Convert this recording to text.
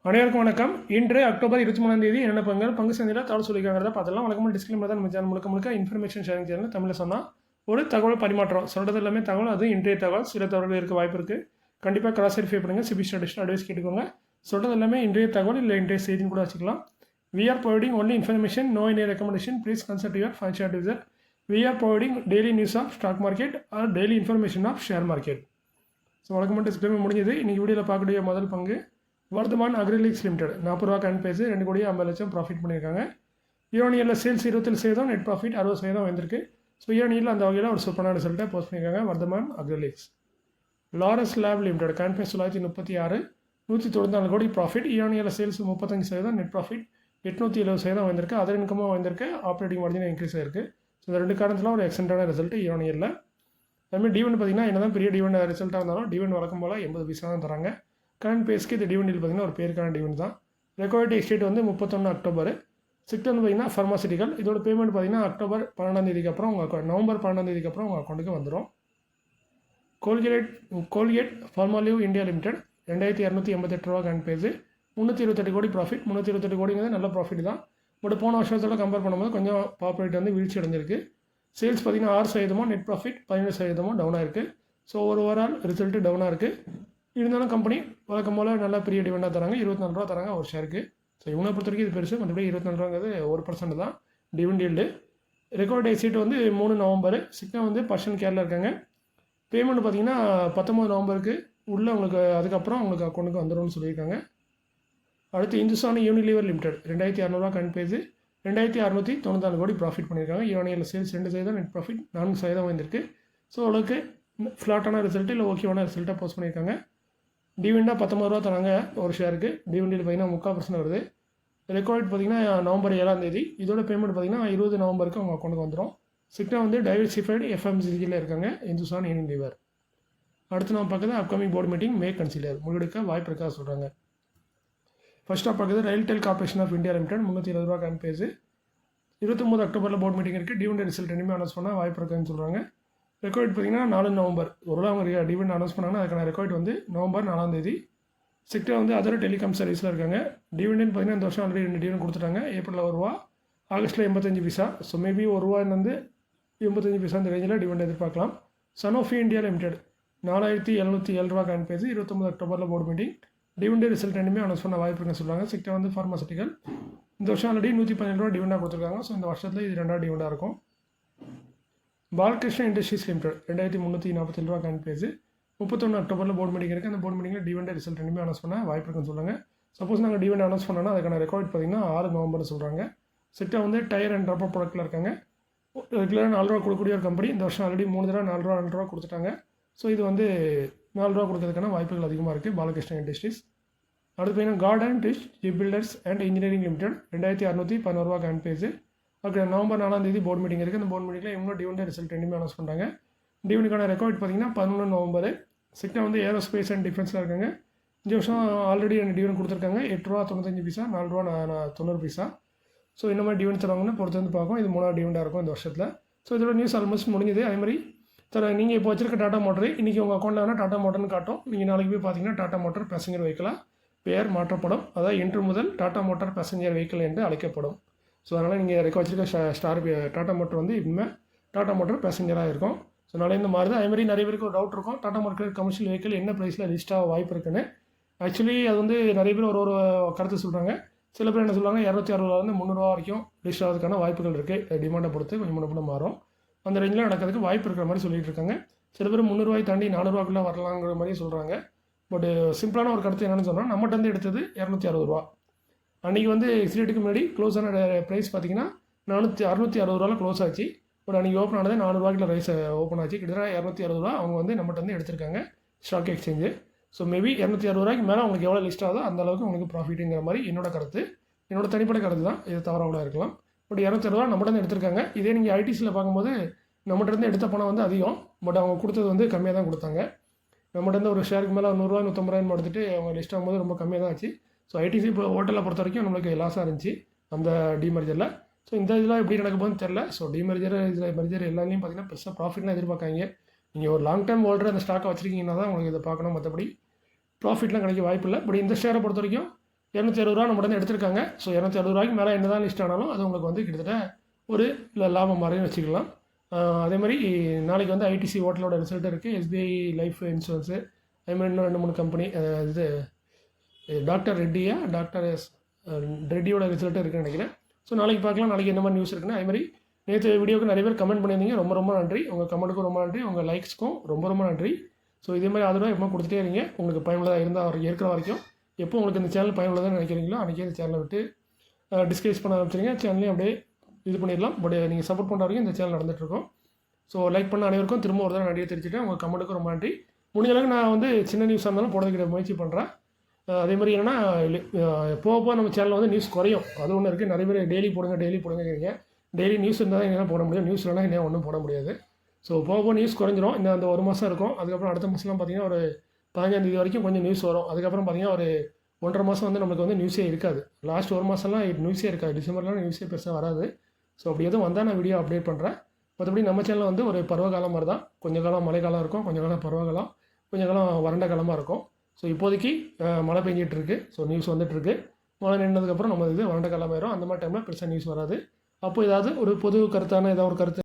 அனைவருக்கும் வணக்கம். இன்று அக்டோபர் 23 என்னென்ன பங்கு சந்தையில் தகவல் சொல்லியிருக்காங்கிறத பார்த்தலாம். வழக்கமாக டிஸ்கிளைமர் தான் நம்ம சேனல் முழுக்க இன்ஃபர்மேஷன் ஷேரிங் சேனல். தமிழில் சொன்னால் ஒரு தகவல் பரிமாற்றம் சொல்கிறது எல்லாமே தகவல். அது இன்றைய தகவல். சில தகவல்கள் இருக்க வாய்ப்பு இருக்குது. கண்டிப்பாக கிராஸ் வெரிஃபை பண்ணுங்கள். சிபி ஸ்டடிஸ்ட் அட்வைஸ் கேட்டுக்கோங்க. சொல்கிறது எல்லாமே இன்றைய தகவல் இல்லை இன்றைய செய்தின்னு கூட வச்சுக்கலாம். We are providing only information, no any recommendation. Please consult your financial advisor. We are providing daily news of stock market or daily information of share market. So வழக்கமாக டிஸ்கிளைமர் முடிஞ்சது. இன்றைக்கி வீடியோவில் பார்க்கக்கூடிய முதல் பங்கு வர்தமான் அக்ரிலிக்ஸ் லிமிடெட் 40 ரூபா கன் base 2 கோடி 50 லட்சம் ப்ராஃபிட் பண்ணியிருக்காங்க. ஈரோனியில் சேல்ஸ் 27%, நெட் ப்ராஃபிட் 60% வந்திருக்கு. ஸோ ஈரோனியில் அந்த வகையில் ஒரு சூப்பரான ரிசல்ட்டை போஸ்ட் பண்ணியிருக்காங்க Varthaman acrylics. Laurus lab limited கன் பேஸ் 936 194 கோடி ப்ராஃபிட். ஈரோனியில் சேல்ஸ் 35%, நெட் ப்ராஃபிட் 870% வந்திருக்கு. அதர் இன்கமாக வந்திருக்கு. ஆப்ரேட்டிங் மார்ஜின் இன்க்ரீஸ் ஆயிருக்கு. ஸோ இந்த ரெண்டு காரணத்தில் ஒரு எக்ஸலண்டான ரிசல்ட் ஈரோனியில். அதுமாதிரி டிவெண்ட் பார்த்திங்கன்னா என்ன தான் பெரிய டிவெண்ட் ரிசல்ட்டாக இருந்தாலும் டிவெண்ட் வழக்கம் போல் 80 பைசா தான் தராங்க. கரண்ட் பேஸ்க்கு இந்த டிவெண்டில் பார்த்திங்கன்னா ஒரு பேருக்கான டிவெண்ட் தான். ரெக்கார்ட் எக்ஸ்டேட் வந்து 31 அக்டோபர். சிக்ஸ்த் வந்து பார்த்திங்கன்னா ஃபார்மாசிட்டிக்கல். இதோட பேமெண்ட் பார்த்திங்கன்னா அக்டோபர் 12 அப்புறம் உங்கள் நவம்பர் 12 அப்புறம் உங்கள் அக்கௌண்ட்டுக்கு வந்துடும். கோல்கேட் ஃபார்மாலிவ் இந்தியா லிமிடெட் 2288 ரூபா கரண்ட் பேஸு 328 கோடி ப்ராஃபிட். 328 கோடிங்கிறது நல்ல ப்ராஃபிட் தான். பட் போன வருஷத்தோட கம்பேர் பண்ணும்போது கொஞ்சம் ப்ராஃபிட் வந்து வீழ்ச்சி அடைஞ்சிருக்கு. சேல்ஸ் பார்த்திங்கன்னா 6%, நெட் ப்ராஃபிட் 17% டவுனாக இருக்குது. ஸோ ஓவரால் ரிசல்ட்டு டவுனாக இருக்குது. இருந்தாலும் கம்பெனி வழக்கம் போல் நல்ல பெரிய டிவெண்டாக தராங்க. 24 ரூபா தராங்க ஒரு ஷேருக்கு. ஸோ இவனை பொறுத்த வரைக்கும் இது பெருசு. மற்றபடி 24 ரூபாங்கிறது 1% தான் டிவெண்ட் ஈல்டு. ரெக்கார்ட் எக்ஸிட் வந்து 3 நவம்பர். சிக்னா வந்து பர்சன் கேரில் இருக்காங்க. பேமெண்ட் பார்த்திங்கன்னா 19 நவம்பருக்கு உள்ளே உங்களுக்கு அதுக்கப்புறம் உங்களுக்கு அக்கௌண்ட்டுக்கு வந்துடும்னு சொல்லியிருக்காங்க. அடுத்து இந்துஸ்தான் யூனிலிவர் லிமிடெட் 2600 ரூபா கன் பேஸு 2694 கோடி ப்ராஃபிட் பண்ணியிருக்காங்க. ஈரோனியில் சேல்ஸ் 2%, நெட் ப்ராஃபிட் 4% வந்திருக்கு. ஸோ அளவுக்கு ஃப்ளாட்டான ரிசல்ட்டு இல்லை ஓகேவான ரிசல்ட்டாக போஸ்ட் பண்ணியிருக்காங்க. டிவெண்டாக 19 ரூபா தராங்க ஒரு ஷேருக்கு. டிவெண்டில் பார்த்திங்கன்னா 3% வருது. ரெக்கார்ட் பார்த்திங்கன்னா நவம்பர் 7 இதோட பேமெண்ட் பார்த்திங்கன்னா 20 நவம்பருக்கு அவங்க அக்கௌண்ட்டுக்கு வந்துடும். சிக்னா வந்து டைவர்சிஃபைடு எஃப்எம்சிஜியில் இருக்காங்க இந்துஸ்தான் யூனிலிவர். அடுத்து நம்ம பார்க்குறது upcoming board meeting may consider முழுக்க வாய்ப்பு இருக்கா சொல்கிறாங்க. ஃபர்ஸ்ட்டாக பார்க்குறது RailTel Corporation of India Limited 320 ரூபா கன் பேஸு 29 அக்டோபரில் போர்டு மீட்டிங் இருக்குது. டிவெண்ட் ரிசல்ட் ரெண்டுமே அனௌன்ஸ் பண்ணால் வாய்ப்பு இருக்குன்னு சொல்கிறாங்க. ரெக்கார்ட் பார்த்திங்கன்னா 4 நவம்பர் ஒரு அவங்க டிவெண்ட் அனௌன்ஸ் பண்ணாங்கன்னா அதுக்கான ரெக்கார்ட் வந்து நவம்பர் 4 சிக்டா வந்து அதர் டெலிகாம் சர்வீஸில் இருக்காங்க. டிவெண்ட்னு பார்த்திங்கன்னா இந்த வருஷம் ஆல்ரெடி 2 டிவெண்ட் கொடுத்துட்டாங்க. ஏப்ரலில் 1 ரூபா, ஆகஸ்ட்டில் 85 பைசா. ஸோ மேபி 1 ரூபாயிலேருந்து 85 பைசா இந்த ரேஞ்சில் டிவெண்ட் எதிர்பார்க்கலாம். சனோஃபி இந்தியா லிமிடெட் 4707 ரூபா கரண்ட் பேஸு 29 அக்டோபரில் போர்டு மீட்டிங். டிவெண்ட் ரிசல்ட் ரெண்டுமே அனௌன்ஸ் பண்ண வாய்ப்பு இருக்குன்னு சொல்கிறாங்க. சிக்டா வந்து ஃபார்மாசிட்டிக்கல் இந்த வருஷம் ஆல்ரெடி 117 ரூபா டிவெண்டாக கொடுத்துருக்காங்க. ஸோ இந்த வருஷத்தில் இது 2வது டிவெண்டாக இருக்கும். பாலகிருஷ்ணா இண்டஸ்ட்ரீஸ் லிமிடெட் 2347 ரூபா கரண்ட் பேஸு 31 அக்டோபரில் போர்டு மீட்டிங் இருக்குது. அந்த போர்டு மீட்டிங்கில் டிவெண்ட் ரிசல்ட் ரெண்டுமே அனௌன்ஸ் பண்ண வாய்ப்பு இருக்குன்னு சொல்லுவாங்க. சப்போஸ் நாங்கள் டிவெண்ட் அனௌன்ஸ் பண்ணோன்னா அதுக்கான ரெக்கார்ட் பார்த்திங்கன்னா 6 நவம்பர்னு சொல்கிறாங்க. சிக்டா வந்து டயர் அண்ட் ரப்பர் ப்ராடக்ட்டில் இருக்காங்க. ரெகுலராக 4 ரூபா கொடுக்கக்கூடிய ஒரு கம்பெனி. இந்த வருஷம் ஆல்ரெடி 3 தடவை 4 ரூபா கொடுத்துட்டாங்க. ஸோ இது வந்து 4 ரூபா கொடுக்கறதுக்கான வாய்ப்புகள் அதிகமாக இருக்குது பாலகிருஷ்ணா இண்டஸ்ட்ரீஸ். அடுத்து பார்த்தீங்கன்னா Garden Reach Builders and Engineering Limited 2611 ரூபா கரண்ட் பேஸு. ஓகே நவம்பர் 4 போர்டு மீட்டிங் இருக்குது. அந்த போர்டு மீட்டிங்கில் இவங்க டிவெண்ட் ரிசல்ட் ரெண்டுமே அனௌன்ஸ் பண்ணுறாங்க. டிவெண்டுக்கான ரெக்கார்ட் பார்த்திங்கன்னா 11 நவம்பர். சிக்னா வந்து ஏரோஸ்பேஸ் அண்ட் டிஃபென்ஸில் இருக்காங்க. இந்த வருஷம் ஆல்ரெடி 2 டிவெண்ட் கொடுத்துருக்காங்க. 8 ரூபா 95 பைசா, 4 ரூபா 90 பைசா. ஸோ இந்த மாதிரி டிவெண்ட் தருவாங்கன்னு பொறுத்து வந்து பார்க்கும். இது 3வது டிவெண்டாக இருக்கும் இந்த வருஷத்தில். ஸோ இதோட நியூஸ் ஆல்மோஸ்ட் முடிஞ்சது. அதேமாதிரி நீங்கள் இப்போ வச்சிருக்க டாட்டா மோட்டர் இன்றைக்கி உங்கள் அக்கௌண்ட்டில் வேணால் டாட்டா மோட்டர்னு காட்டும். நீங்கள் நாளைக்கு போய் பார்த்தீங்கன்னா டாட்டா மோட்டர் பேசஞ்சர் வெஹிக்கிளாக பெயர் மாற்றப்படும். அதாவது இன்று முதல் டாட்டா மோட்டார் பேசஞ்சர் வெஹிக்கிள் என்று அழைக்கப்படும். ஸோ அதனால் நீங்கள் வச்சிருக்க டாட்டா மோட்டர் வந்து இனிமேல் டாட்டா மோட்டர் பேசஞ்சராக இருக்கும். ஸோ நாளை இந்த மாதிரி தான். அதேமாதிரி நிறைய பேருக்கு ஒரு டவுட் இருக்கும், டாட்டா மோட்டர் கமர்ஷியல் வெஹிக்கிள் என்ன ப்ரைஸில் லிஸ்ட் ஆக வாய்ப்பு இருக்குன்னு. ஆக்சுவலி அது வந்து நிறைய பேர் ஒரு கருத்து சொல்கிறாங்க. சில பேர் என்ன சொல்லுவாங்க 260 300 ரூபா வரைக்கும் லிஸ்ட் ஆகிறதுக்கான வாய்ப்புகள் இருக்குது. டிமாண்டை பொறுத்து கொஞ்சம் முன்னே மாறும். அந்த ரேஞ்சில் நடக்கிறதுக்கு வாய்ப்பு இருக்கிற மாதிரி சொல்லிட்டு இருக்காங்க. சில பேர் 300 ரூபாய் தாண்டி 400 ரூபாக்குள்ளே வரலாங்கிற மாதிரி சொல்கிறாங்க. பட் சிம்பிளான ஒரு கருத்து என்னென்னு சொன்னால் நம்மகிட்ட வந்து எடுத்தது 260 ரூபா. அன்றைக்கி வந்து எக்ஸிடேட்டுக்கு முன்னாடி க்ளோஸ் ஆன ப்ரைஸ் பார்த்திங்கன்னா 660 ரூபாவில் க்ளோஸ் ஆச்சு. பட் அன்றைக்கி ஓப்பன் ஆனது 400 ரூபாய்க்குள்ள ரைஸ் ஓப்பன் ஆச்சு. கிட்டத்தட்ட 260 ரூபா அவங்க வந்து நம்மகிட்ட வந்து எடுத்திருக்காங்க ஸ்டாக் எக்ஸ்சேஞ்சு. ஸோ மேபி 260 ரூபாய்க்கு மேலே அவங்களுக்கு எவ்வளோ லிஸ்ட் ஆகுதோ அந்தளவுக்கு உங்களுக்கு ப்ராஃபிட்டுங்கிற மாதிரி என்னோட கருத்து, என்னோட தனிப்பட்ட கருத்து தான். இது தவறாக கூட இருக்கலாம். பட் 260 ரூபா நம்மகிட்ட வந்து எடுத்திருக்காங்க. இதே நீங்கள் ஐடிசியில் பார்க்கும்போது நம்மகிட்ட இருந்து எடுத்த பணம் வந்து அதிகம். பட் அவங்க கொடுத்தது வந்து கம்மியாக தான் கொடுத்தாங்க. நம்மகிட்ட இருந்து ஒரு ஷேருக்கு மேலே 100 ரூபா 150 ரூபாய்னு எடுத்துகிட்டு அவங்க லிஸ்ட் ஆகும்போது ரொம்ப கம்மியாக தான் ஆச்சு. ஸோ ஐடிசி இப்போ ஹோட்டலில் பொறுத்த வரைக்கும் நம்மளுக்கு லாஸாக இருந்துச்சு அந்த டிமர்ஜரில். ஸோ இந்த இதெல்லாம் எப்படி நடக்க போகுதுன்னு தெரில. ஸோ டிமர்ஜர் மர்ஜர் எல்லாத்தையும் பார்த்திங்கன்னா பெருசாக ப்ராஃபிட்லாம் எதிர்பார்க்காங்க. நீங்கள் ஒரு லாங் டைம் ஹோல்டர் அந்த ஸ்டாக்கை வச்சுருக்கீங்கன்னா தான் உங்களுக்கு இதை பார்க்கணும். மற்றபடி ப்ராஃபிட்லாம் கிடைக்க வாய்ப்பு இல்லை. பட் இந்த ஷேரை பொறுத்த வரைக்கும் 260 நம்மகிட்ட வந்து எடுத்திருக்காங்க. ஸோ 260 மேலே என்ன தான் லிஸ்ட் ஆனாலும் அது உங்களுக்கு வந்து கிட்டத்தட்ட ஒரு லாபம் மாதிரின்னு வச்சுக்கலாம். அதே மாதிரி நாளைக்கு வந்து ஐடிசி ஹோட்டலோட ரிசல்ட் இருக்குது, எஸ்பிஐ லைஃப் இன்சூரன்ஸு, அதே மாதிரி இன்னும் 2 3 கம்பெனி, இது டாக்டர் ரெட்டியோட ரிசல்ட்டு இருக்குன்னு நினைக்கிறேன். ஸோ நாளைக்கு பார்க்கலாம் நாளைக்கு என்ன மாதிரி நியூஸ் இருக்குன்னு. அதே மாதிரி நேற்று வீடியோக்கு நிறைய பேர் கமெண்ட் பண்ணியிருந்தீங்க, ரொம்ப ரொம்ப நன்றி. உங்கள் கமெண்ட்டுக்கும் ரொம்ப நன்றி, உங்கள் லைக்ஸ்க்கும் ரொம்ப ரொம்ப நன்றி. ஸோ இதே மாதிரி ஆதரவாக எப்போ கொடுத்துட்டே இருங்க. உங்களுக்கு பயனுள்ளதாக இருந்தால் இருக்கிற வரைக்கும் எப்போ உங்களுக்கு இந்த சேனல் பயனுள்ளதாக நினைக்கிறீங்களோ அன்றைக்கே இந்த சேனலை விட்டு டிஸ்கஸ் பண்ண ஆரம்பிச்சிருங்க. சேனலையும் அப்படியே இது பண்ணிடலாம். பட் நீங்கள் சப்போர்ட் பண்ணுற வரைக்கும் இந்த சேனல் நடந்துகிட்ருக்கோம். ஸோ லைக் பண்ண அனைவருக்கும் திரும்ப ஒரு தடவை நன்றியை தெரிஞ்சுட்டேன். உங்கள் கமெண்ட்டுக்கும் ரொம்ப நன்றி. முடிஞ்ச அளவுக்கு நான் வந்து சின்ன நியூஸாக இருந்தாலும் போடுறதுக்கு முயற்சி பண்ணுறேன். அதே மாதிரி என்னென்னா போக போக நம்ம சேனலில் வந்து நியூஸ் குறையும். அது ஒன்று இருக்குது. நிறைய பேர் டெய்லி போடுங்கிறீங்க. டெய்லி நியூஸ் இருந்தால் தான் என்ன போட முடியும், நியூஸ் இல்லைனா என்ன ஒன்றும் போட முடியாது. ஸோ போக போக நியூஸ் குறைஞ்சிரும். இன்னும் அந்த 1 மாதம் இருக்கும். அதுக்கப்புறம் அடுத்த மாதம்லாம் பார்த்திங்கன்னா ஒரு 15ஆம் தேதி வரைக்கும் கொஞ்சம் நியூஸ் வரும். அதுக்கப்புறம் பார்த்திங்கன்னா ஒரு 1.5 மாதம் வந்து நமக்கு வந்து நியூஸே இருக்காது. லாஸ்ட் 1 மாதம்லாம் நியூஸே இருக்காது. டிசம்பர்லாம் நியூஸே பெருசாக வராது. ஸோ அப்படி எதுவும் வந்தால் நான் வீடியோ அப்டேட் பண்ணுறேன். மற்றபடி நம்ம சேனலில் வந்து ஒரு பருவகாலம் மாதிரி தான். கொஞ்சம் காலம் மழைக்காலம் இருக்கும், கொஞ்சம் காலம் பருவகாலம், கொஞ்சம் காலம் வறண்ட காலமாக இருக்கும். ஸோ இப்போதைக்கு மழை பெஞ்சிட்ருக்கு. ஸோ நியூஸ் வந்துட்டுருக்கு. மழை நின்றதுக்கப்புறம் நம்ம இது வறண்ட காலமாயிரும். அந்த மாதிரி டைமில் பெருசாக நியூஸ் வராது. அப்போ ஏதாவது ஒரு பொது கருத்தான ஏதாவது ஒரு கருத்து